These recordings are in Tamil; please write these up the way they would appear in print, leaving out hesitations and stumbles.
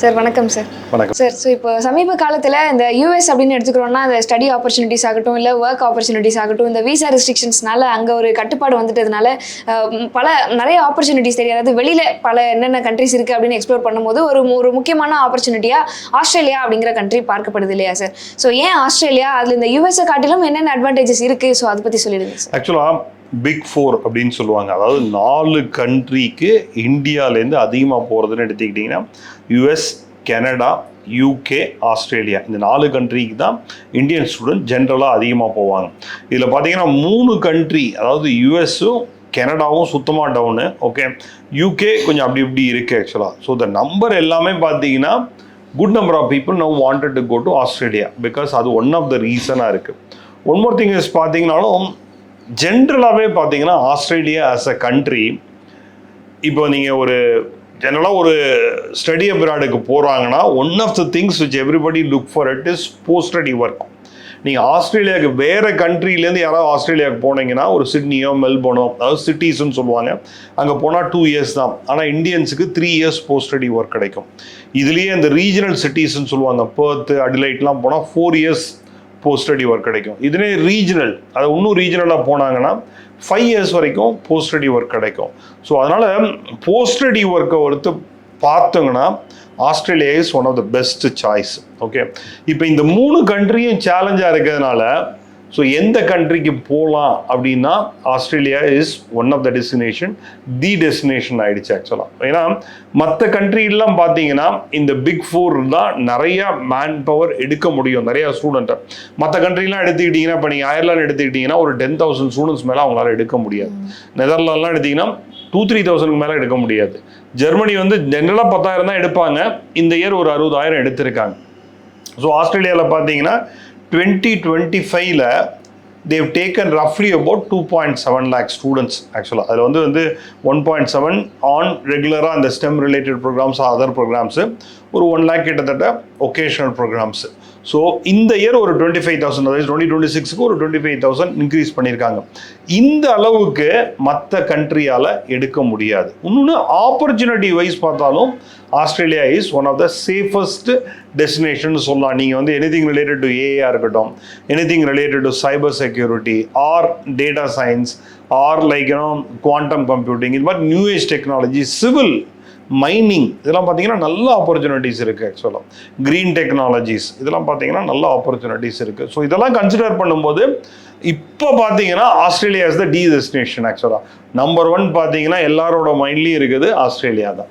சார் வணக்கம் சார். வணக்கம் சார். ஸோ இப்போ சமீப காலத்தில் இந்த யூஎஸ் அப்படின்னு எடுத்துக்கிறோம்னா அந்த ஸ்டடி ஆப்பர்ச்சுனிட்டிஸ் ஆகட்டும் இல்லை ஒர்க் ஆப்பர்ச்சுனிட்டிஸ் ஆகட்டும் இந்த வீசா ரெஸ்ட்ரிக்ஷன்ஸ்னால அங்கே ஒரு கட்டுப்பாடு வந்துட்டதுனால நிறைய ஆப்பர்ச்சுனிட்டிஸ் தெரியும். அதாவது வெளியில் பல என்னென்ன கண்ட்ரிஸ் இருக்குது அப்படின்னு எக்ஸ்ப்ளோர் பண்ணும்போது ஒரு முக்கியமான ஆப்பர்ச்சுனிட்டியாக ஆஸ்திரேலியா அப்படிங்கிற கண்ட்ரி பார்க்கப்படுது இல்லையா சார்? ஸோ ஏன் ஆஸ்திரேலியா அதில் இந்த யூஎஸ்ஐ காட்டிலும் என்னென்ன அட்வான்டேஜஸ் இருக்குது? ஸோ அதை பற்றி சொல்லிடுங்க சார். ஆக்சுவலாக பிக் ஃபோர் அப்படின்னு சொல்லுவாங்க. அதாவது 4 கண்ட்ரிக்கு இந்தியாவிலேருந்து அதிகமாக போகிறதுன்னு எடுத்துக்கிட்டிங்கன்னா யூஎஸ், கனடா, யூகே, ஆஸ்திரேலியா, இந்த 4 கண்ட்ரிக்கு தான் இந்தியன் ஸ்டூடெண்ட் ஜென்ரலாக அதிகமாக போவாங்க. இதில் பார்த்தீங்கன்னா 3 கண்ட்ரி, அதாவது யூஎஸும் கனடாவும் சுத்தமாக டவுனு, ஓகே, யூகே கொஞ்சம் அப்படி இப்படி இருக்குது ஆக்சுவலாக. ஸோ இந்த நம்பர் எல்லாமே பார்த்தீங்கன்னா good number of people now wanted to go to Australia because அது ஒன் ஆஃப் த ரீசனாக இருக்குது. ஒன் மோர் திங் இஸ் பார்த்தீங்கன்னாலும் ஜென்ரலாகவே பார்த்தீங்கன்னா ஆஸ்திரேலியா ஆஸ் அ கண்ட்ரி, இப்போ நீங்கள் ஒரு ஜென்ரலாக ஒரு ஸ்டடி அப்ராடுக்கு போகிறாங்கன்னா one of the things which everybody look for it is post study work. நீங்கள் ஆஸ்திரேலியாவுக்கு வேறு கண்ட்ரிலேருந்து யாராவது ஆஸ்திரேலியாவுக்கு போனீங்கன்னா ஒரு சிட்னியோ மெல்போர்னோ, அதாவது சிட்டிஸ்ன்னு சொல்லுவாங்க, அங்கே போனால் 2 இயர்ஸ் தான். ஆனால் இந்தியன்ஸுக்கு 3 இயர்ஸ் போஸ்ட் ஸ்டடி ஒர்க் கிடைக்கும். இதுலேயே இந்த ரீஜனல் சிட்டிஸ்ன்னு சொல்லுவாங்க, பெர்த், அடிலைட்லாம் போனால் 4 இயர்ஸ் போஸ்ட் ஸ்டடி ஒர்க் கிடைக்கும். இதுவே ரீஜனல், அது இன்னும் ரீஜனலாக போனாங்கன்னா 5 இயர்ஸ் வரைக்கும் போஸ்ட் ஸ்டடி ஒர்க் கிடைக்கும். ஸோ அதனால் போஸ்ட் ஸ்டடி ஒர்க்கை பார்த்தோங்கன்னா Australia is one of the best choice. Okay, இப்போ இந்த 3 கண்ட்ரியும் சேலஞ்சாக இருக்கிறதுனால ஸோ எந்த கண்ட்ரிக்கு போகலாம் அப்படின்னா Australia is one of the destination, the destination ஆகிடுச்சு ஆக்சுவலாக. ஏன்னா மற்ற கண்ட்ரிலாம் பார்த்தீங்கன்னா இந்த பிக் ஃபோர் தான் நிறையா மேன் பவர் எடுக்க முடியும், நிறையா ஸ்டூடெண்ட்டை. மற்ற கண்ட்ரிலாம் எடுத்துக்கிட்டிங்கன்னா, இப்போ நீங்கள் அயர்லாந்து எடுத்துக்கிட்டிங்கன்னா ஒரு 10,000 ஸ்டூடெண்ட்ஸ் மேலே அவங்களால எடுக்க முடியாது. நெதர்லாண்ட்லாம் எடுத்திங்கன்னா 2-3,000 மேலே எடுக்க முடியாது. ஜெர்மனி ஜென்ரலாக 10,000 தான் எடுப்பாங்க, இந்த இயர் ஒரு 60,000 எடுத்திருக்காங்க. ஸோ ஆஸ்திரேலியாவில் பார்த்தீங்கன்னா 2025 they've taken roughly about 2.7 lakh students actually. அதில் 1.7 on ரெகுலராக அந்த stem related programs, other programs ஒரு 1 lakh கிட்டத்தட்ட ஒகேஷனல் ப்ரோக்ராம்ஸு. ஸோ இந்த இயர் ஒரு 25,000, அதாவது 2026க்கு ஒரு 25,000 இன்க்ரீஸ் பண்ணியிருக்காங்க. இந்த அளவுக்கு மற்ற கண்ட்ரியால் எடுக்க முடியாது. இன்னொன்று ஆப்பர்ச்சுனிட்டி வைஸ் பார்த்தாலும் Australia is one of the safest destination சொல்லலாம். நீங்கள் எனிதிங் ரிலேட்டட் டு ஏஐ இருக்கட்டும், anything related to cyber security or data science or quantum computing, இது மாதிரி new age technology, civil, mining, இதெல்லாம் பார்த்தீங்கன்னா நல்ல ஆப்பர்ச்சுனிட்டிஸ் இருக்குது ஆக்சுவலாக. க்ரீன் டெக்னாலஜிஸ், இதெல்லாம் பார்த்தீங்கன்னா நல்ல ஆப்பர்ச்சுனிட்டிஸ் இருக்குது. ஸோ இதெல்லாம் கன்சிடர் பண்ணும்போது இப்போ பார்த்தீங்கன்னா Australia is the the destination ஆக்சுவலாக. நம்பர் 1 பார்த்தீங்கன்னா எல்லாரோட மைண்ட்லேயும் இருக்குது ஆஸ்திரேலியா தான்.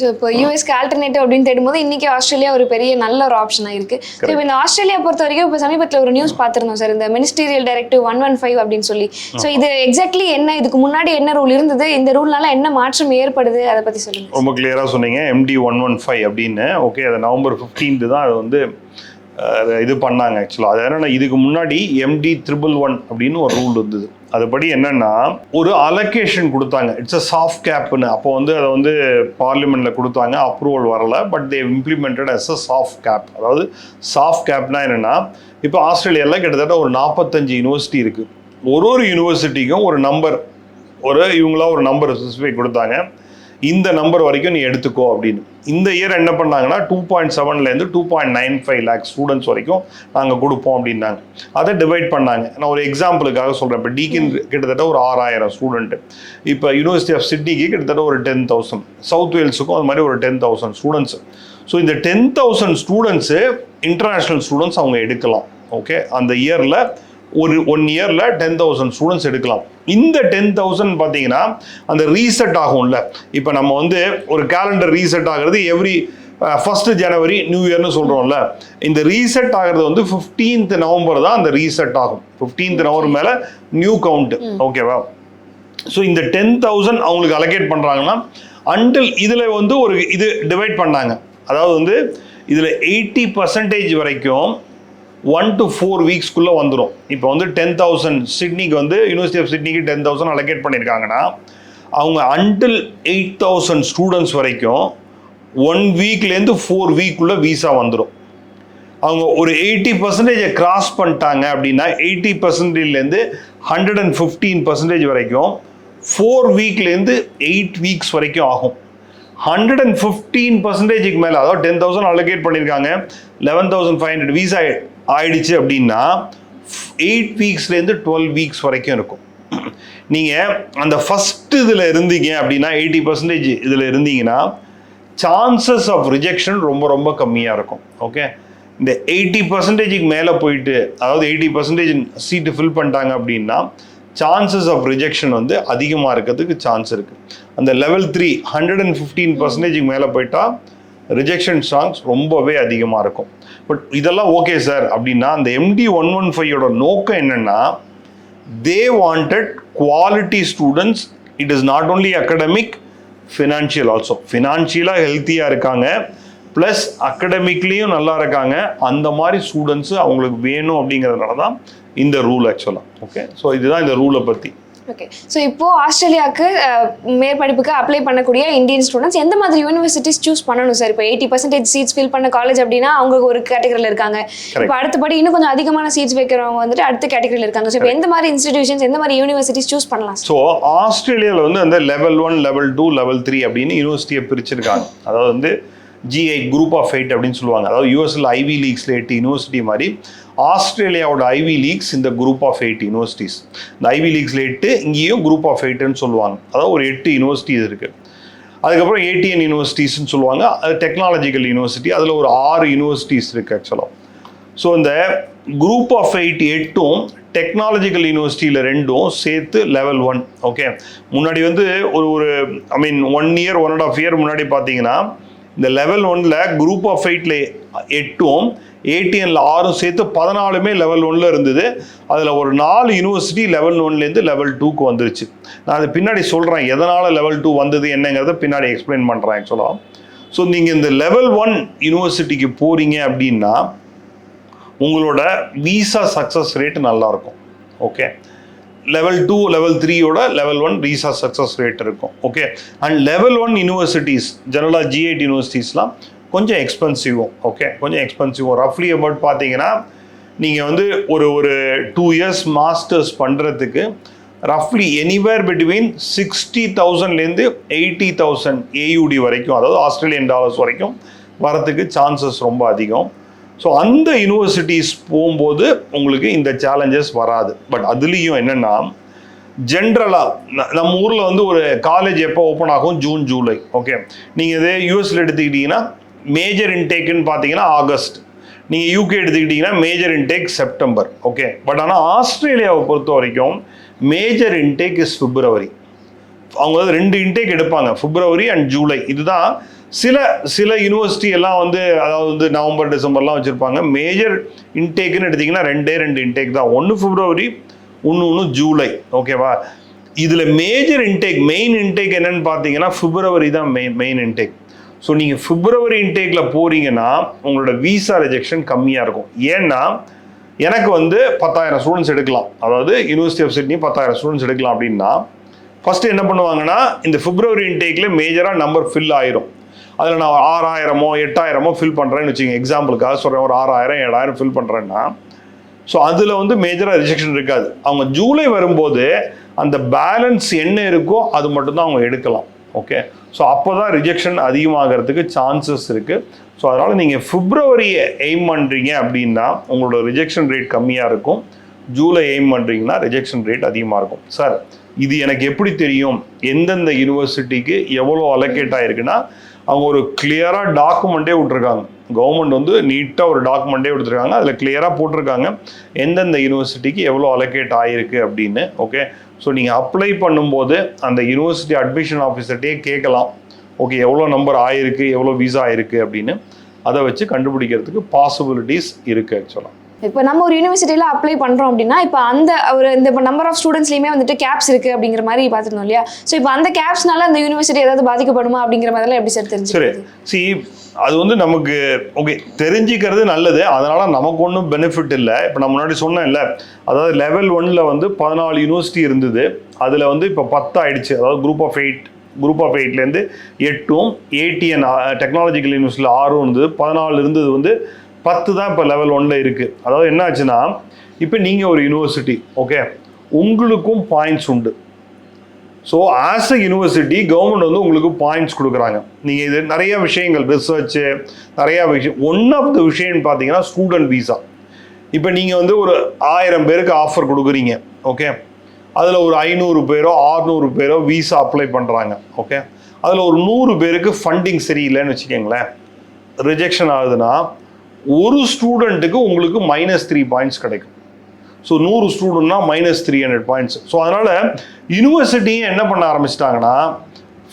ஸோ இப்போ யூஎஸ்க்கு ஆல்டர்னேட்டிவ் அப்படின்னு தேடும்போது இன்னைக்கு ஆஸ்திரேலியா ஒரு பெரிய நல்ல ஒரு ஆப்ஷனாக இருக்குது. ஸோ இப்போ இந்த ஆஸ்திரேலியா பொறுத்த வரைக்கும் இப்போ சமீபத்தில் ஒரு நியூஸ் பார்த்துருந்தோம் சார், இந்த மினிஸ்டீரியல் டைரக்டிவ் 115 அப்படின்னு சொல்லி. ஸோ இது எக்ஸாக்ட்லி என்ன, இதுக்கு முன்னாடி என்ன ரூல் இருந்தது, இந்த ரூல்னால என்ன மாற்றம் ஏற்படுது, அதை பற்றி சொல்லுங்கள். ரொம்ப கிளியராக சொன்னீங்க. MD 115 அப்படின்னு. ஓகே, அது November 15 தான் அது இது பண்ணாங்க ஆக்சுவலாக. அது என்னென்னா, இதுக்கு முன்னாடி MD 111 அப்படின்னு ஒரு ரூல் இருந்தது. அதுபடி என்னென்னா ஒரு அலோகேஷன் கொடுத்தாங்க, இட்ஸ் அ சாஃப்ட் கேப்னு. அப்போ அதை பார்லிமெண்ட்டில் கொடுத்தாங்க, அப்ரூவல் வரலை, but they implemented as a soft cap. அதாவது சாஃப்ட் கேப்னா என்னென்னா, இப்போ ஆஸ்திரேலியாவில் கிட்டத்தட்ட ஒரு 45 யூனிவர்சிட்டி இருக்குது. ஒரு யூனிவர்சிட்டிக்கும் ஒரு நம்பர், இவங்களாம் ஒரு நம்பர் ஸ்பெசிஃபை கொடுத்தாங்க, இந்த நம்பர் வரைக்கும் நீ எடுத்துக்கோ அப்படின்னு. இந்த இயர் என்ன பண்ணாங்கன்னா 2.7லேருந்து 2.95 lakh ஸ்டூடெண்ட்ஸ் வரைக்கும் நாங்கள் கொடுப்போம் அப்படின்னாங்க. அதை டிவைட் பண்ணாங்க. நான் ஒரு எக்ஸாம்பிளுக்காக சொல்கிறேன். இப்போ டீக்கின் கிட்டத்தட்ட ஒரு 6,000 ஸ்டூடெண்ட்டு, இப்போ யூனிவர்சிட்டி ஆஃப் சிட்னிக்கு கிட்டத்தட்ட ஒரு 10,000, சவுத் வேல்ஸுக்கும் அது மாதிரி ஒரு 10,000 ஸ்டூடெண்ட்ஸு. ஸோ இந்த 10,000 ஸ்டூடெண்ட்ஸு இன்டர்நேஷ்னல் ஸ்டூடெண்ட்ஸ் அவங்க எடுக்கலாம். ஓகே, அந்த இயரில் ஒரு 1 இயரில் 10,000 ஸ்டூடெண்ட்ஸ் எடுக்கலாம். இந்த 10,000 பார்த்தீங்கன்னா அந்த ரீசெட் ஆகும்ல. இப்போ நம்ம ஒரு கேலண்டர் ரீசெட் ஆகிறது எவ்ரி 1st January நியூ இயர்னு சொல்கிறோம்ல. இந்த ரீசெட் ஆகிறது 15th November தான் அந்த ரீசெட் ஆகும். 15th November மேலே நியூ கவுண்ட்டு. ஓகேவா? ஸோ இந்த 10,000 அவங்களுக்கு அலோகேட் பண்ணுறாங்கன்னா அன்டில் இதில் ஒரு இது டிவைட் பண்ணாங்க. அதாவது இதில் 80% வரைக்கும் 1 to 4 வீக்ஸ்க்குள்ளே வந்துடும். இப்போ 10,000 சிட்னிக்கு யூனிவர்சிட்டி ஆஃப் சிட்னிக்கு 10,000 அலோகேட் பண்ணியிருக்காங்கன்னா அவங்க அன்டில் 8,000 ஸ்டூடெண்ட்ஸ் வரைக்கும் 1 வீக்லேருந்து 4 வீக்குள்ளே வீசா வந்துடும். அவங்க ஒரு 80% கிராஸ் பண்ணிட்டாங்க அப்படின்னா 80%லேருந்து 115% வரைக்கும் 4 வீக்லேருந்து 8 வீக்ஸ் வரைக்கும் ஆகும். 115% மேலே, அதாவது 10,000 அலோகேட் பண்ணியிருக்காங்க, 11,500 வீசா ஆயிடுச்சு அப்படின்னா 8 வீக்ஸ்லேருந்து 12 வீக்ஸ் வரைக்கும் இருக்கும். நீங்கள் அந்த ஃபஸ்ட் இதில் இருந்தீங்க அப்படின்னா 80% இதில் இருந்தீங்கன்னா சான்சஸ் ஆஃப் ரிஜெக்ஷன் ரொம்ப ரொம்ப கம்மியாக இருக்கும். ஓகே, இந்த 80% மேலே போயிட்டு, அதாவது 80% சீட்டு ஃபில் பண்ணிட்டாங்க அப்படின்னா சான்சஸ் ஆஃப் ரிஜெக்ஷன் வந்து அதிகமாக இருக்கிறதுக்கு சான்ஸ் இருக்குது. அந்த லெவல் 3 115% மேலே போயிட்டா ரிஜெக்ஷன் சான்ஸ் ரொம்பவே அதிகமாக இருக்கும். பட் இதெல்லாம் ஓகே சார் அப்படின்னா அந்த MD 115ஓட நோக்கம் என்னென்னா, they wanted quality students. It is not only academic, financial also. ஃபினான்ஷியலாக ஹெல்த்தியாக இருக்காங்க, ப்ளஸ் அகடமிக்லேயும் நல்லா இருக்காங்க, அந்த மாதிரி ஸ்டூடெண்ட்ஸு அவங்களுக்கு வேணும் அப்படிங்கிறதுனால தான் இந்த ரூல் ஆக்சுவலாக. ஓகே, ஸோ இதுதான் இந்த ரூலை பற்றி. ஓகே, ஸோ இப்போ ஆஸ்திரேலியாவுக்கு மேற்படிப்புக்கு அப்ளை பண்ணக்கூடிய இந்தியன் ஸ்டூடெண்ட்ஸ் எந்த மாதிரி யூனிவர்சிட்டிஸ் சூஸ் பண்ணணும் சார்? இப்போ 80% சீட்ஸ் ஃபில் பண்ண காலேஜ் அப்படின்னா அவங்க ஒரு கேட்டகரியில் இருக்காங்க. இப்போ அடுத்தபடி இன்னும் கொஞ்சம் அதிகமான சீட்ஸ் வைக்கிறவங்க வந்துட்டு அடுத்த கேட்டகரியில் இருக்காங்க. ஸோ இப்போ எந்த மாதிரி இன்ஸ்டிடியூஷன்ஸ், எந்த மாதிரி யூனிவர்சிட்டிஸ் சூஸ் பண்ணலாம்? ஸோ ஆஸ்திரேலியாவில் வந்து அந்த லெவல் 1, லெவல் 2, லெவல் 3 அப்படின்னு யூனிவர்சிட்டியை பிரிச்சிருக்காங்க. அதாவது வந்து GI குரூப் ஆஃப் 8 அப்படின்னு சொல்லுவாங்க. அதாவது யூஎஸ்ல ஐவி லீக்ஸில் 8 யூனிவர்சிட்டி மாதிரி ஆஸ்திரேலியாவோட ஐவி லீக்ஸ் இந்த குரூப் ஆஃப் 8 யூனிவர்சிட்டிஸ். இந்த ஐவி லீக்ஸில் 8, இங்கேயும் குரூப் ஆஃப் 8ன்னு சொல்லுவாங்க. அதாவது ஒரு 8 யூனிவர்சிட்டிஸ் இருக்குது. அதுக்கப்புறம் ATN யூனிவர்சிட்டிஸ்ன்னு சொல்லுவாங்க, அது டெக்னாலஜிக்கல் யூனிவர்சிட்டி. அதில் ஒரு 6 யூனிவர்சிட்டிஸ் இருக்குது ஆக்சுவலாக. ஸோ இந்த குரூப் ஆஃப் 8ம் டெக்னாலஜிக்கல் யூனிவர்சிட்டியில் 2ம் சேர்த்து லெவல் 1. ஓகே, முன்னாடி வந்து ஒரு 1 இயர் 1.5 இயர் முன்னாடி பார்த்தீங்கன்னா இந்த லெவல் 1ல குரூப் ஆஃப் 8ல 8ம் ATNல 6ம் சேர்த்து 14மே லெவல் 1ல இருந்தது. அதில் ஒரு 4 யூனிவர்சிட்டி லெவல் 1லேருந்து லெவல் 2க்கு வந்துருச்சு. நான் அது பின்னாடி சொல்கிறேன் எதனால் லெவல் 2 வந்தது என்னங்கிறத பின்னாடி எக்ஸ்பிளைன் பண்ணுறேன் ஆக்சுவலாக. ஸோ நீங்கள் இந்த லெவல் 1 யூனிவர்சிட்டிக்கு போகிறீங்க அப்படின்னா உங்களோட விசா சக்ஸஸ் ரேட் நல்லாயிருக்கும். ஓகே, லெவல் 2, லெவல் 3யோட லெவல் 1 விசா சக்ஸஸ் ரேட் இருக்கும். ஓகே, அண்ட் லெவல் 1 யூனிவர்சிட்டிஸ் ஜெனரலாக G8 யூனிவர்சிட்டிஸ்லாம் கொஞ்சம் எக்ஸ்பென்சிவும். ஓகே, கொஞ்சம் எக்ஸ்பென்சிவும். ரஃப்லி அபவுட் பார்த்தீங்கன்னா நீங்கள் வந்து ஒரு 2 இயர்ஸ் மாஸ்டர்ஸ் பண்ணுறதுக்கு ரஃப்லி எனிவேர் பிட்வீன் 60,000லேருந்து 80,000 AUD வரைக்கும், அதாவது ஆஸ்திரேலியன் டாலர்ஸ் வரைக்கும் வரத்துக்கு சான்சஸ் ரொம்ப அதிகம். ஸோ அந்த யூனிவர்சிட்டிஸ் போகும்போது உங்களுக்கு இந்த சேலஞ்சஸ் வராது. பட் அதுலேயும் என்னென்னா, ஜென்ரலாக நம்ம ஊரில் வந்து ஒரு காலேஜ் எப்போ ஓப்பன் ஆகும்? ஜூன், ஜூலை. ஓகே, நீங்கள் இதே யூஎஸில் எடுத்துக்கிட்டிங்கன்னா மேஜர் இன்டேக்குன்னு பார்த்தீங்கன்னா ஆகஸ்ட். நீங்கள் UK எடுத்துக்கிட்டிங்கன்னா major intake September. Okay, but ஆனால் ஆஸ்திரேலியாவை பொறுத்த வரைக்கும் மேஜர் இன்டேக் இஸ் பிப்ரவரி. அவங்க வந்து 2 இன்டேக் எடுப்பாங்க, பிப்ரவரி அண்ட் ஜூலை. இதுதான் சில யூனிவர்சிட்டி எல்லாம் வந்து, அதாவது வந்து நவம்பர், டிசம்பர்லாம் வச்சுருப்பாங்க. மேஜர் இன்டேக்குன்னு எடுத்திங்கன்னா 2 இன்டேக் தான், ஒன்று பிப்ரவரி, ஒன்று ஜூலை. ஓகேவா? இதில் மேஜர் இன்டேக், மெயின் இன்டேக் என்னன்னு பார்த்தீங்கன்னா பிப்ரவரி தான் மெயின் இன்டேக். ஸோ நீங்கள் பிப்ரவரி இன்டேக்கில் போகிறீங்கன்னா உங்களோட விசா ரிஜெக்ஷன் கம்மியாக இருக்கும். ஏன்னா எனக்கு வந்து 10,000 ஸ்டூடெண்ட்ஸ் எடுக்கலாம், அதாவது யூனிவர்சிட்டி ஆஃப் சிட்னி 10,000 ஸ்டூடெண்ட்ஸ் எடுக்கலாம் அப்படின்னா ஃபஸ்ட்டு என்ன பண்ணுவாங்கன்னா, இந்த பிப்ரவரி இன்டேக்கில் மேஜராக நம்பர் ஃபில் ஆயிரும். அதில் நான் 6,000 8,000 ஃபில் பண்ணுறேன்னு வச்சுக்கோங்க, எக்ஸாம்பிளுக்காக சொல்கிறேன், ஒரு 6,000 7,000 ஃபில் பண்ணுறேன்னா, ஸோ அதில் வந்து மேஜராக ரிஜெக்ஷன் இருக்காது. அவங்க ஜூலை வரும்போது அந்த பேலன்ஸ் என்ன இருக்கோ அது மட்டும்தான் அவங்க எடுக்கலாம். ஓகே, ஸோ அப்போ தான் ரிஜெக்ஷன் அதிகமாகிறதுக்கு சான்சஸ் இருக்குது. ஸோ அதனால் நீங்கள் பிப்ரவரியை எய்ம் பண்ணுறீங்க அப்படின்னா உங்களோட ரிஜெக்ஷன் ரேட் கம்மியாக இருக்கும். ஜூலை எய்ம் பண்ணுறீங்கன்னா ரிஜெக்ஷன் ரேட் அதிகமாக இருக்கும். சார், இது எனக்கு எப்படி தெரியும் எந்தெந்த யூனிவர்சிட்டிக்கு எவ்வளோ அலோகேட் ஆகிருக்குன்னா, அவங்க ஒரு கிளியராக டாக்குமெண்ட்டே விட்ருக்காங்க. கவர்மெண்ட் வந்து நீட்டாக ஒரு டாக்குமெண்ட்டே கொடுத்துருக்காங்க, அதில் கிளியராக போட்டிருக்காங்க எந்தெந்த யூனிவர்சிட்டிக்கு எவ்வளோ அலோகேட் ஆகிருக்கு அப்படின்னு. ஓகே, ஸோ நீங்கள் அப்ளை பண்ணும்போது அந்த யூனிவர்சிட்டி அட்மிஷன் ஆஃபீஸர்கிட்டே கேட்கலாம், ஓகே எவ்வளோ நம்பர் ஆயிருக்கு, எவ்வளோ விசா ஆயிருக்கு அப்படின்னு. அதை வச்சு கண்டுபிடிக்கிறதுக்கு பாசிபிலிட்டிஸ் இருக்குது ஆக்சுவலாக. இப்போ நம்ம ஒரு யூனிவர்சிட்டியில் அப்ளை பண்ணுறோம் அப்படின்னா, இப்போ அந்த இந்த இப்போ நம்பர் ஆஃப் ஸ்டூடெண்ட்ஸ்லையுமே வந்துட்டு கேப்ஸ் இருக்குது அப்படிங்கிற மாதிரி பார்த்துருந்தோம் இல்லையா? ஸோ இப்போ அந்த கேப்ஸ்னால அந்த யூனிவர்சிட்டி ஏதாவது பாதிக்கப்படுமா அப்படிங்கிற மாதிரிலாம் எப்படி சார் தெரிஞ்சு? சரி, அது வந்து நமக்கு ஓகே தெரிஞ்சிக்கிறது நல்லது, அதனால் நமக்கு ஒன்றும் பெனிஃபிட் இல்லை. இப்போ நான் முன்னாடி சொன்னேன்ல, அதாவது லெவல் 1ல் வந்து 14 யூனிவர்சிட்டி இருந்தது, அதில் வந்து இப்போ 10 ஆயிடுச்சு. அதாவது குரூப் ஆஃப் 8லேருந்து 8ம், ATN டெக்னாலஜிக்கல் யூனிவர்சிட்டியில் 6ம் இருந்தது, 14 இருந்தது வந்து 10 தான் இப்போ லெவல் 1ல் இருக்குது. அதாவது என்ன ஆச்சுன்னா, இப்போ நீங்கள் ஒரு யூனிவர்சிட்டி, ஓகே, உங்களுக்கும் பாயிண்ட்ஸ் உண்டு. So as a university government வந்து உங்களுக்கு பாயிண்ட்ஸ் கொடுக்குறாங்க. நீங்கள் இது நிறைய விஷயங்கள் ரிசர்ச்சு நிறையா விஷயம். ஒன் ஆஃப் த விஷயம்னு பார்த்தீங்கன்னா ஸ்டூடெண்ட் விசா. இப்போ நீங்கள் வந்து ஒரு 1000 பேருக்கு ஆஃபர் கொடுக்குறீங்க, ஓகே, அதில் ஒரு 500 பேரோ 600 பேரோ விசா அப்ளை பண்ணுறாங்க, ஓகே, அதில் ஒரு 100 பேருக்கு ஃபண்டிங் சரியில்லைன்னு வச்சுக்கோங்களேன், ரிஜெக்ஷன் ஆகுதுன்னா ஒரு ஸ்டூடெண்ட்டுக்கு உங்களுக்கு -3 பாயிண்ட்ஸ் கிடைக்கும். So 100 ஸ்டூடெண்ட்னா -300 points. ஸோ அதனால் யூனிவர்சிட்டியும் என்ன பண்ண ஆரம்பிச்சிட்டாங்கன்னா,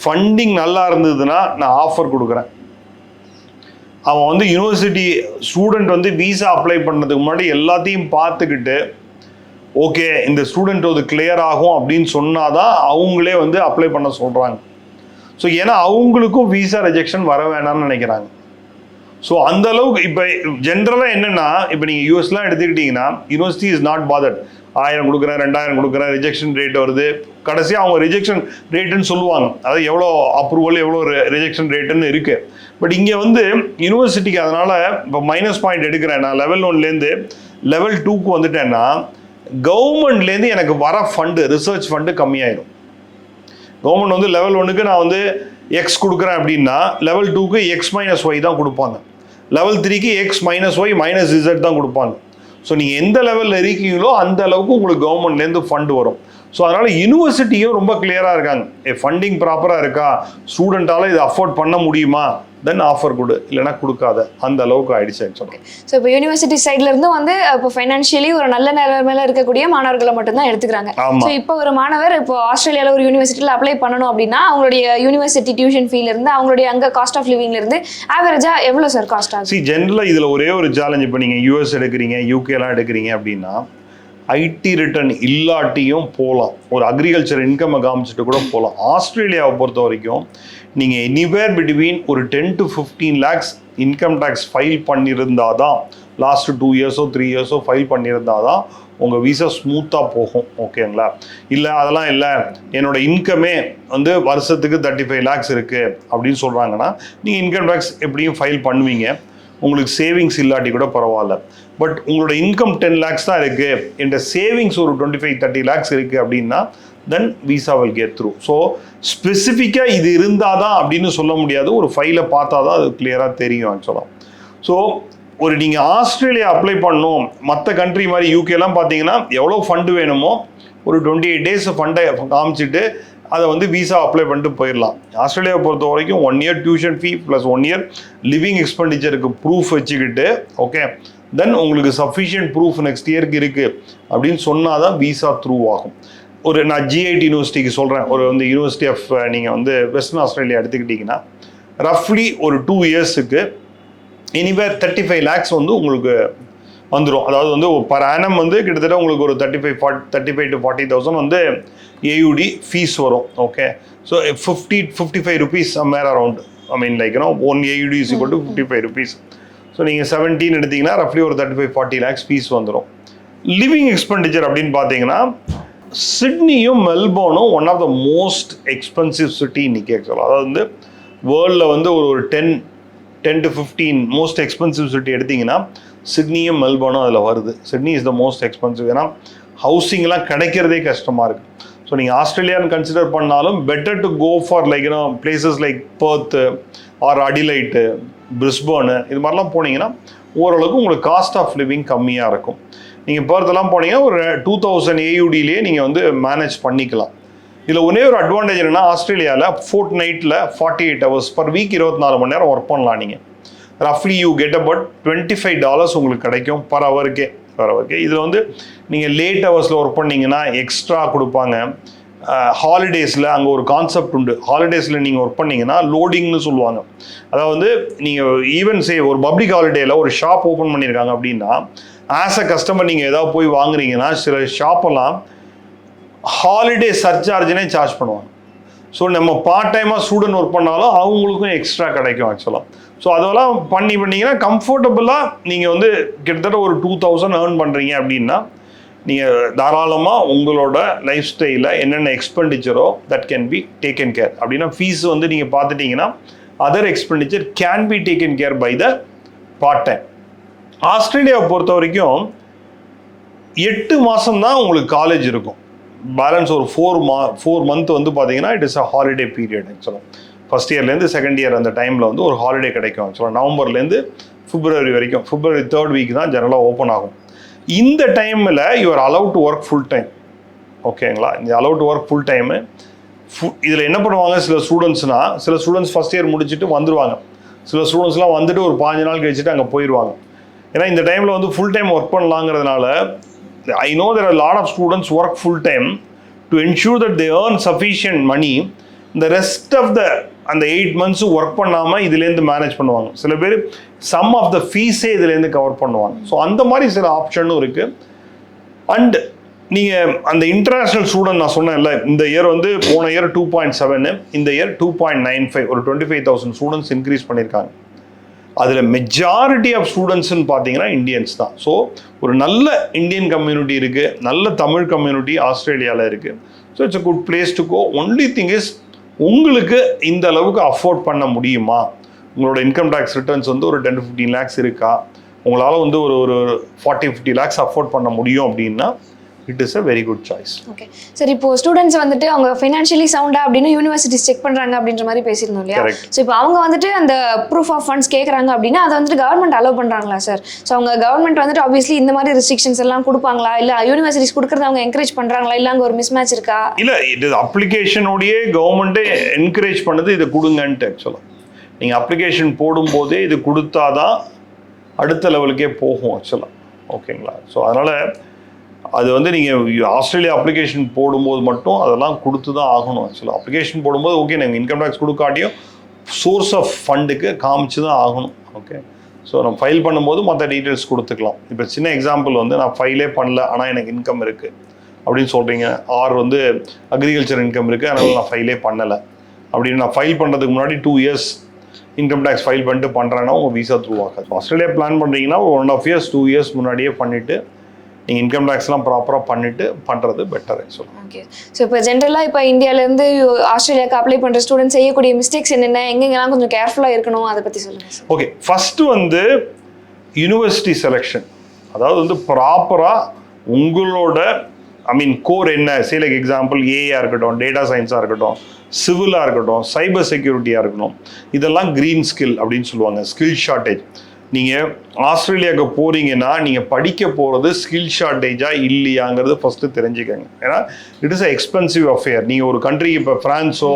ஃபண்டிங் நல்லா இருந்ததுன்னா நான் ஆஃபர் கொடுக்குறேன். அவன் வந்து யூனிவர்சிட்டி ஸ்டூடெண்ட் வந்து விசா அப்ளை பண்ணுறதுக்கு முன்னாடி எல்லாத்தையும் பார்த்துக்கிட்டு ஓகே இந்த ஸ்டூடெண்ட் வந்து கிளியர் ஆகும் அப்படின்னு சொன்னாதான் அவங்களே வந்து அப்ளை பண்ண சொல்கிறாங்க. ஸோ ஏன்னா அவங்களுக்கும் விசா ரிஜெக்ஷன் வர வேணாம்னு நினைக்கிறாங்க. ஸோ அந்த அளவுக்கு இப்போ ஜென்ரலாக என்னென்னா, இப்போ நீங்கள் யூஎஸ்லாம் எடுத்துக்கிட்டிங்கன்னா யூனிவர்சிட்டி இஸ் நாட் பாதர்ட். 1000 கொடுக்குறேன் 2000 கொடுக்குறேன் ரிஜெக்ஷன் ரேட் வருது, கடைசியாக அவங்க ரிஜெக்ஷன் ரேட்டுன்னு சொல்லுவாங்க, அதாவது எவ்வளோ அப்ரூவல் எவ்வளோ ரிஜெக்ஷன் ரேட்டுன்னு இருக்குது. பட் இங்கே வந்து யூனிவர்சிட்டிக்கு அதனால் இப்போ -பாயிண்ட் எடுக்கிறேன், நான் லெவல் 1லேருந்து லெவல் 2க்கு வந்துட்டேன்னா கவர்மெண்ட்லேருந்து எனக்கு வர ஃபண்டு ரிசர்ச் ஃபண்டு கம்மியாயிடும். கவர்மெண்ட் வந்து லெவல் 1க்கு நான் வந்து எக்ஸ் கொடுக்குறேன் அப்படின்னா லெவல் 2க்கு X-Y தான் கொடுப்பாங்க, லெவல் 3க்கு X-Y -Z தான் கொடுப்பாங்க. ஸோ நீங்கள் எந்த லெவலில் இருக்கீங்களோ அந்த அளவுக்கு உங்களுக்கு கவர்மெண்ட்லேருந்து ஃபண்டு வரும். ஸோ அதனால் யூனிவர்சிட்டியும் ரொம்ப கிளியராக இருக்காங்க, ஃபண்டிங் ப்ராப்பராக இருக்கா, ஸ்டூடெண்ட்டால் இதை அஃபோர்ட் பண்ண முடியுமா, தென் ஆஃபர் கொடு, இல்லைனா கொடுக்காத, அந்த அளவுக்கு ஆயிடுச்சு ஆக்சுவலாக. ஸோ இப்போ யூனிவர்சிட்டி சைட்ல இருந்தும் வந்து இப்போ ஃபைனான்ஷியலி ஒரு நல்ல நிலைமையில இருக்கக்கூடிய மாணவர்களை மட்டும்தான் எடுத்துக்கிறாங்க. ஸோ இப்போ ஒரு மாணவர் இப்போ ஆஸ்திரேலியாவில் ஒரு யூனிவர்சிட்டியில் அப்ளை பண்ணணும் அப்படின்னா அவங்களுடைய யூனிவர்சிட்டி டியூஷன் ஃபீல இருந்து அவங்களுடைய அங்கே காஸ்ட் ஆஃப் லிவிங்ல இருந்து ஆவரேஜா எவ்வளோ சார் காஸ்ட் ஆகும்? ஜென்ரலாக இதில் ஒரே ஒரு சேலஞ்ச், இப்போ நீங்கள் யூஎஸ் எடுக்கிறீங்க யூகேலாம் எடுக்கிறீங்க அப்படின்னா ஐடி ரிட்டர்ன் இல்லாட்டியும் போகலாம், ஒரு அக்ரிகல்ச்சர் இன்கம் காமிச்சிட்டு கூட போகலாம். ஆஸ்திரேலியாவை பொறுத்த வரைக்கும் நீங்கள் எனிவேர் பிட்வீன் ஒரு 10 to 15 lakhs income tax file பண்ணியிருந்தால் தான், லாஸ்ட் 2 years 3 years ஃபைல் பண்ணியிருந்தால் தான் உங்கள் விசா ஸ்மூத்தாக போகும், ஓகேங்களா? இல்லை அதெல்லாம் இல்லை என்னோட இன்கமே வந்து வருஷத்துக்கு 35 lakhs இருக்குது அப்படின்னு சொல்கிறாங்கன்னா நீங்கள் இன்கம் டேக்ஸ் எப்படியும் ஃபைல் பண்ணுவீங்க, உங்களுக்கு சேவிங்ஸ் இல்லாட்டி கூட பரவாயில்ல. பட் உங்களோட இன்கம் 10 lakhs தான் இருக்குது, என்ற சேவிங்ஸ் ஒரு 25-30 lakhs இருக்குது அப்படின்னா then visa will get through. So ஸ்பெசிஃபிக்காக இது இருந்தால் தான் அப்படின்னு சொல்ல முடியாது, ஒரு ஃபைலை பார்த்தா தான் அது கிளியராக தெரியும் ஆக்சுவலாக. ஸோ ஒரு நீங்கள் ஆஸ்திரேலியா அப்ளை பண்ணணும், மற்ற கண்ட்ரி மாதிரி யூகேலாம் பார்த்தீங்கன்னா எவ்வளோ ஃபண்டு வேணுமோ ஒரு 28 days ஃபண்டை காமிச்சிட்டு அதை வந்து விசா அப்ளை பண்ணிட்டு போயிடலாம். ஆஸ்திரேலியாவை பொறுத்த வரைக்கும் 1 year tuition fee plus 1 year living எக்ஸ்பெண்டிச்சருக்கு ப்ரூஃப் வச்சுக்கிட்டு, ஓகே, தென் உங்களுக்கு சஃபிஷியன்ட் ப்ரூஃப் நெக்ஸ்ட் இயருக்கு இருக்குது அப்படின்னு சொன்னால் தான் விசா த்ரூ ஆகும். ஒரு நான் GIT யூனிவர்சிட்டிக்கு சொல்கிறேன், ஒரு வந்து யூனிவர்சிட்டி ஆஃப் நீங்கள் வந்து வெஸ்டர்ன் ஆஸ்திரேலியா எடுத்துக்கிட்டிங்கன்னா ரஃப்லி ஒரு 2 yearsக்கு எனிவேர் 35 lakhs வந்து உங்களுக்கு வந்துடும். அதாவது வந்து பர் ஆனம் வந்து கிட்டத்தட்ட உங்களுக்கு ஒரு 35 to 40,000 வந்து AUD ஃபீஸ் வரும், okay. So 55 rupees somewhere around, I mean like 1 AUD is equal to 55 rupees. So நீங்கள் 17 எடுத்திங்கன்னா ரஃப்லி ஒரு 35-40 lakhs ஃபீஸ் வந்துடும். லிவிங் எக்ஸ்பெண்டிச்சர் அப்படின்னு பார்த்தீங்கன்னா சிட்னியும் மெல்போர்னும் one of the most expensive city இன்னைக்கு ஆக்சுவலாக. அதாவது வந்து வேர்ல்டில் வந்து ஒரு 10 to 15 மோஸ்ட் எக்ஸ்பென்சிவ் சிட்டி எடுத்திங்கன்னா சிட்னியும் மெல்போர்னும் அதில் வருது. Sydney is the most expensive, ஏன்னா ஹவுசிங்லாம் கிடைக்கிறதே கஷ்டமாக இருக்குது. ஸோ நீங்கள் ஆஸ்திரேலியான்னு கன்சிடர் பண்ணாலும் better to go for like places like Perth or Adelaide, Brisbane, இது மாதிரிலாம் போனீங்கன்னா ஓரளவுக்கு உங்களுக்கு காஸ்ட் ஆஃப் லிவிங் கம்மியாக இருக்கும். நீங்கள் பெர்த்தெல்லாம் போனீங்கன்னா ஒரு 2000 AUDலேயே நீங்கள் வந்து மேனேஜ் பண்ணிக்கலாம். இதில் ஒரே ஒரு அட்வான்டேஜ் என்னென்னா, ஆஸ்திரேலியாவில் ஃபோர்ட் நைட்டில் 48 hours பர் வீக் 24 மணி நேரம் ஒர்க் பண்ணலாம். நீங்கள் ரஃப்லி யூ கெட் அபவுட் $25 உங்களுக்கு கிடைக்கும் பர் ஹவருக்கே. இதில் வந்து நீங்கள் லேட் ஹவர்ஸில் ஒர்க் பண்ணிங்கன்னா எக்ஸ்ட்ரா கொடுப்பாங்க. ஹாலிடேஸில் அங்கே ஒரு கான்செப்ட் உண்டு, ஹாலிடேஸில் நீங்கள் ஒர்க் பண்ணிங்கன்னா லோடிங்னு சொல்லுவாங்க. அதாவது நீங்கள் ஈவன் ஒரு பப்ளிக் ஹாலிடேயில் ஒரு ஷாப் ஓப்பன் பண்ணியிருக்காங்க அப்படின்னா ஆஸ் அ கஸ்டமர் நீங்கள் ஏதாவது போய் வாங்குறீங்கன்னா சில ஷாப்பெல்லாம் ஹாலிடே சர்சார்ஜ்னே சார்ஜ் பண்ணுவாங்க. ஸோ நம்ம பார்ட் டைமாக ஸ்டூடெண்ட் ஒர்க் பண்ணாலும் அவங்களுக்கும் எக்ஸ்ட்ரா கிடைக்கும் ஆக்சுவலாக. ஸோ அதெல்லாம் பண்ணிங்கன்னா கம்ஃபர்டபுளாக நீங்கள் வந்து கிட்டத்தட்ட ஒரு 2000 ஏர்ன் பண்ணுறீங்க அப்படின்னா நீங்கள் தாராளமாக உங்களோட லைஃப் ஸ்டைலில் என்னென்ன எக்ஸ்பெண்டிச்சரோ that can be taken care. அப்படின்னா ஃபீஸ் வந்து நீங்கள் பார்த்துட்டிங்கன்னா other expenditure can be taken care by the part time. ஆஸ்திரேலியாவை பொறுத்த வரைக்கும் 8 மாதம் தான் உங்களுக்கு காலேஜ் இருக்கும். பேலன்ஸ் ஒரு 4 மந்த் வந்து பார்த்தீங்கன்னா it is a holiday period ஆக்சுவலாக. ஃபஸ்ட் இயர்லேருந்து செகண்ட் இயர் அந்த டைமில் வந்து ஒரு ஹாலிடே கிடைக்கும் ஆக்சுவலாக. நவம்பர்லேருந்து பிப்ரவரி வரைக்கும், பிப்ரவரி 3rd வீக் தான் ஜெனரலாக ஓப்பன் ஆகும். இந்த டைமில் you're allowed to work full time. ஓகேங்களா? இந்த allowed to work full time. இதில் என்ன பண்ணுவாங்க சில ஸ்டூடெண்ட்ஸ் ஃபஸ்ட் இயர் முடிச்சுட்டு வந்துடுவாங்க. சில ஸ்டூடெண்ட்ஸ்லாம் வந்துட்டு ஒரு 5 நாள் கழிச்சுட்டு அங்கே போயிடுவாங்க. ஏன்னா இந்த டைமில் வந்து ஃபுல் டைம் ஒர்க் பண்ணலாங்கிறதுனால I know there are a lot of students work full time to ensure that they earn sufficient money. The rest of the அந்த 8 months ஒர்க் பண்ணாமல் இதுலேருந்து மேனேஜ் பண்ணுவாங்க. சில பேர் சம் ஆஃப் த ஃபீஸே இதுலேருந்து கவர் பண்ணுவாங்க. ஸோ அந்த மாதிரி சில ஆப்ஷனும் இருக்குது. அண்ட் நீங்கள் அந்த இன்டர்நேஷ்னல் ஸ்டூடெண்ட் நான் சொன்னேன்ல, இந்த இயர் வந்து போன இயர் 2.7, இந்த இயர் 2.95, ஒரு 25,000 ஸ்டூடெண்ட்ஸ் இன்க்ரீஸ் பண்ணியிருக்காங்க. அதில் மெஜாரிட்டி ஆஃப் ஸ்டூடெண்ட்ஸ்ன்னு பார்த்தீங்கன்னா இந்தியன்ஸ் தான். ஸோ ஒரு நல்ல இந்தியன் கம்யூனிட்டி இருக்குது, நல்ல தமிழ் கம்யூனிட்டி ஆஸ்திரேலியாவில் இருக்குது. So it's a good place to go. Only thing is, உங்களுக்கு இந்த அளவுக்கு அஃபோர்ட் பண்ண முடியுமா? உங்களோட இன்கம் டேக்ஸ் ரிட்டர்ன்ஸ் வந்து ஒரு 10 to 15 lakhs இருக்கா? உங்களால் வந்து ஒரு 40-50 lakhs அஃபோர்ட் பண்ண முடியும் அப்படின்னா it is a very good choice. Okay sir, இப்போ ஸ்டூடெண்ட்ஸ் வந்துட்டு அவங்க ஃபைனான்ஷியலி சவுண்டா அப்படின்னு யூனிவர்சிட்டிஸ் செக் பண்றாங்க அப்படின்ற மாதிரி பேசியிருந்தோம் இல்லையா? ஸோ இப்போ அவங்க வந்துட்டு அந்த ப்ரூஃப் ஆஃப் ஃபண்ட்ஸ் கேட்குறாங்க அப்படின்னா அதை வந்துட்டு கவர்மெண்ட் அலோவ் பண்றாங்களா சார்? ஸோ அவங்க கவர்மெண்ட் வந்துட்டு ஆப்வியஸ்லி இந்த மாதிரி ரெஸ்ட்ரிக்ஷன்ஸ் எல்லாம் கொடுப்பாங்களா, இல்லை யூனிவர்சிட்டிஸ் கொடுக்குறத அவங்க என்கரேஜ் பண்றாங்களா, இல்லை அங்கே ஒரு மிஸ் மேட்ச் இருக்கா? இல்லை, இது அப்ளிகேஷனோடையே கவர்மெண்ட்டே என்கரேஜ் பண்ணுது இதை கொடுங்கன்ட்டு. ஆக்சுவலாக நீங்கள் அப்ளிகேஷன் போடும்போதே இது கொடுத்தாதான் அடுத்த லெவலுக்கே போகும் ஆக்சுவலாக. ஓகேங்களா? ஸோ அதனால் அது வந்து நீங்கள் ஆஸ்திரேலியா அப்ளிகேஷன் போடும்போது மட்டும் அதெல்லாம் கொடுத்து தான் ஆகணும். ஆக்சுவலாக அப்ளிகேஷன் போடும்போது ஓகே, நீங்கள் இன்கம் டேக்ஸ் கொடுக்காட்டியும் சோர்ஸ் ஆஃப் ஃபண்டுக்கு காமிச்சு தான் ஆகணும். ஓகே, ஸோ நம்ம ஃபைல் பண்ணும்போது மற்ற டீட்டெயில்ஸ் கொடுத்துக்கலாம். இப்போ சின்ன எக்ஸாம்பிள் வந்து நான் ஃபைலே பண்ணல ஆனால் எனக்கு இன்கம் இருக்குது அப்படின்னு சொல்கிறீங்க, ஆர் வந்து அக்ரிகல்ச்சர் இன்கம் இருக்குது அதனால் நான் ஃபைலே பண்ணலை அப்படின்னு நான் ஃபைல் பண்ணுறதுக்கு முன்னாடி 2 years இன்கம் டேக்ஸ் ஃபைல் பண்ணிட்டு பண்ணுறேன்னா உங்கள் வீசா த்ரூ ஆகாது. ஆஸ்திரேலியா பிளான் பண்ணுறீங்கன்னா 1.5 years 2 years முன்னாடியே பண்ணிவிட்டு நீங்கள் இன்கம் டேக்ஸ்லாம் ப்ராப்பராக பண்ணிவிட்டு பண்ணுறது பெட்டர் சொல்லுங்கள். ஓகே, ஸோ இப்போ ஜென்ரலாக இப்போ இந்தியாவிலேருந்து ஆஸ்திரேலியாவுக்கு அப்ளை பண்ணுற ஸ்டூடெண்ட்ஸ் செய்யக்கூடிய மிஸ்டேக்ஸ் என்னென்ன, எங்கெங்கெல்லாம் கொஞ்சம் கேர்ஃபுல்லாக இருக்கணும், அதை பற்றி சொல்லுங்கள் சார். ஓகே, ஃபஸ்ட்டு வந்து யூனிவர்சிட்டி செலெக்ஷன், அதாவது வந்து ப்ராப்பராக உங்களோட கோர் என்ன, சே லைக் எக்ஸாம்பிள் ஏஐயாக இருக்கட்டும், டேட்டா சயின்ஸாக இருக்கட்டும், சிவிலாக இருக்கட்டும், சைபர் செக்யூரிட்டியாக இருக்கணும், இதெல்லாம் க்ரீன் ஸ்கில் அப்படின்னு சொல்லுவாங்க. Skill shortage. நீங்கள் ஆஸ்திரேலியாவுக்கு போகிறீங்கன்னா நீங்கள் படிக்க போகிறது ஸ்கில் ஷார்ட்டேஜாக இல்லையாங்கிறது ஃபஸ்ட்டு தெரிஞ்சுக்கங்க. ஏன்னா it is a expensive affair. நீங்கள் ஒரு கண்ட்ரிக்கு இப்போ ஃப்ரான்ஸோ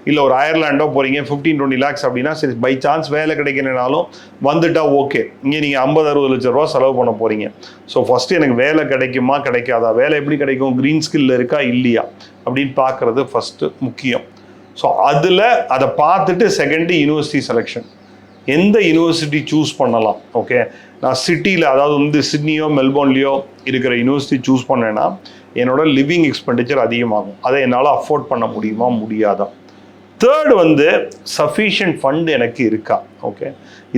இல்லை ஒரு அயர்லாண்டோ போகிறீங்க 15-20 lakhs அப்படின்னா சரி, பை சான்ஸ் வேலை கிடைக்கணுனாலும் வந்துட்டா ஓகே. இங்கே நீங்கள் 50-60 லட்ச ரூபா செலவு பண்ண போகிறீங்க. ஸோ ஃபஸ்ட்டு எனக்கு வேலை கிடைக்குமா கிடைக்காதா, வேலை எப்படி கிடைக்கும், க்ரீன் ஸ்கில் இருக்கா இல்லையா அப்படின்னு பார்க்குறது ஃபஸ்ட்டு முக்கியம். ஸோ அதில் அதை பார்த்துட்டு செகண்டு யூனிவர்சிட்டி செலெக்ஷன், எந்த யூனிவர்சிட்டி சூஸ் பண்ணலாம். ஓகே, நான் சிட்டியில், அதாவது வந்து சிட்னியோ மெல்போர்ன்லேயோ இருக்கிற யூனிவர்சிட்டி சூஸ் பண்ணேன்னா என்னோட லிவிங் எக்ஸ்பெண்டிச்சர் அதிகமாகும். அதை என்னால் அஃபோர்ட் பண்ண முடியுமா முடியாதா. தேர்டு வந்து சஃபிஷியன்ட் ஃபண்ட் எனக்கு இருக்கா. ஓகே,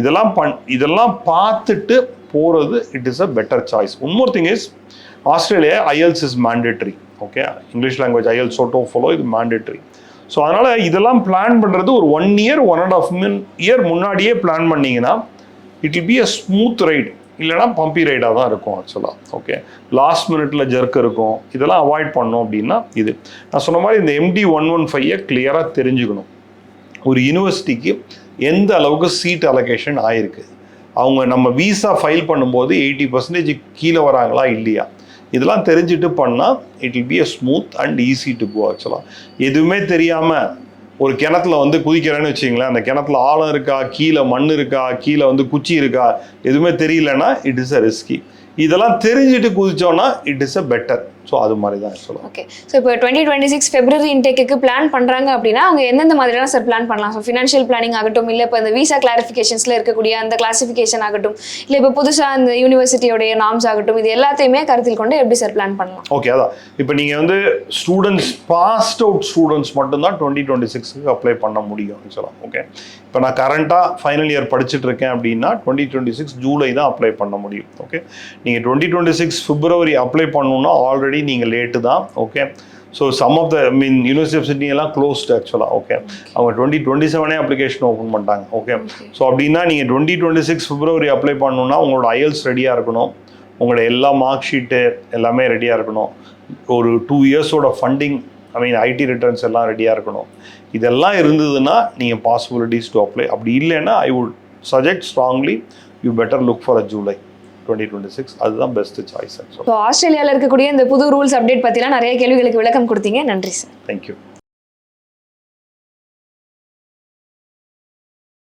இதெல்லாம் பார்த்துட்டு போகிறது it is a better choice. One more thing is, Australia IELTS is mandatory. Okay, English language IELTS TOEFL இது மேண்டேட்ரி. ஸோ அதனால் இதெல்லாம் பிளான் பண்ணுறது ஒரு 1 year 1.5 year முன்னாடியே பிளான் பண்ணிங்கன்னா it will be a smooth ride. இல்லைனா பம்பி ரைடாக தான் இருக்கும் ஆக்சுவலாக. ஓகே, லாஸ்ட் மினிட்ல ஜர்க் இருக்கும். இதெல்லாம் அவாய்ட் பண்ணோம் அப்படின்னா இது நான் சொன்ன மாதிரி இந்த MD 115 கிளியராக தெரிஞ்சுக்கணும். ஒரு யூனிவர்சிட்டிக்கு எந்த அளவுக்கு சீட் அலோகேஷன் ஆயிருக்கு, அவங்க நம்ம வீசா ஃபைல் பண்ணும்போது 80% கீழே வராங்களா இல்லையா, இதெல்லாம் தெரிஞ்சுட்டு பண்ணால் it will be a smooth and easy to go. ஆக்சுவலாக எதுவுமே தெரியாமல் ஒரு கிணத்துல வந்து குதிக்கிறேன்னு வச்சிங்களேன், அந்த கிணத்துல ஆழம் இருக்கா, கீழே மண் இருக்கா, கீழே வந்து குச்சி இருக்கா, எதுவுமே தெரியலன்னா இட் இஸ் அ ரிஸ்கி. இதெல்லாம் தெரிஞ்சுட்டு குதிச்சோன்னா it is a better. So அது மாதிரி தான் சொல்லுவாங்க. ஓகே, ஸோ இப்போ 2026 February இன்டேக்கு பிளான் பண்ணுறாங்க அப்படின்னா அவங்க எந்தெந்த மாதிரிலாம் சார் பிளான் பண்ணலாம்? ஸோ ஃபினான்ஷியல் பிளானிங் ஆகட்டும், இல்லை இப்போ இந்த விசா கிளாரிஃபிகேஷன்ஸில் இருக்கக்கூடிய அந்த கிளாசிஃபிகேஷன் ஆகட்டும், இல்லை இப்போ புதுசாக அந்த யூனிவர்சிட்டியோடைய நார்ம்ஸ் ஆகட்டும், இது எல்லாத்தையுமே கருத்தில் கொண்டு எப்படி சார் பிளான் பண்ணலாம்? ஓகே, அதான் இப்போ நீங்கள் வந்து ஸ்டூடெண்ட்ஸ், பாஸ்ட் அவுட் ஸ்டூடெண்ட்ஸ் மட்டும்தான் 2026க்கு அப்ளை பண்ண முடியும் ஆக்சுவலாக. ஓகே, இப்போ நான் கரண்ட்டாக ஃபைனல் இயர் படிச்சுட்டு இருக்கேன் அப்படின்னா 2026 ஜூலை தான் அப்ளை பண்ண முடியும். ஓகே, நீங்கள் 2026 February அப்ளை பண்ணணுன்னா ஆல்ரெடி நீங்கள் லேட்டு தான். Okay, so some of the University of Sydney எல்லாம் க்ளோஸ்ட் ஆக்சுவலாக. ஓகே, அவங்க 2027 அப்ளிகேஷன் ஓப்பன் பண்ணிட்டாங்க. ஓகே, ஸோ அப்படின்னா நீங்கள் 2026 February அப்ளை பண்ணணுன்னா உங்களோட IELTS ரெடியாக இருக்கணும், உங்களோட எல்லா மார்க் ஷீட்டு எல்லாமே ரெடியாக இருக்கணும், ஒரு 2 இயர்ஸோட ஃபண்டிங் ஐடி ரிட்டர்ன்ஸ் எல்லாம் ரெடியாக இருக்கணும். இதெல்லாம் இருந்ததுன்னா நீங்கள் பாசிபிலிட்டிஸ் டு அப்ளை. அப்படி இல்லைன்னா I would subject strongly you better look for a July 2026. அதுதான் பெஸ்ட் சாய்ஸ். ஸோ ஆஸ்திரேலியாவில் இருக்கக்கூடிய இந்த புது ரூல்ஸ் அப்டேட் பற்றிலாம் நிறைய கேள்விகளுக்கு விளக்கம் கொடுத்தீங்க. நன்றி சார். தேங்க்யூ.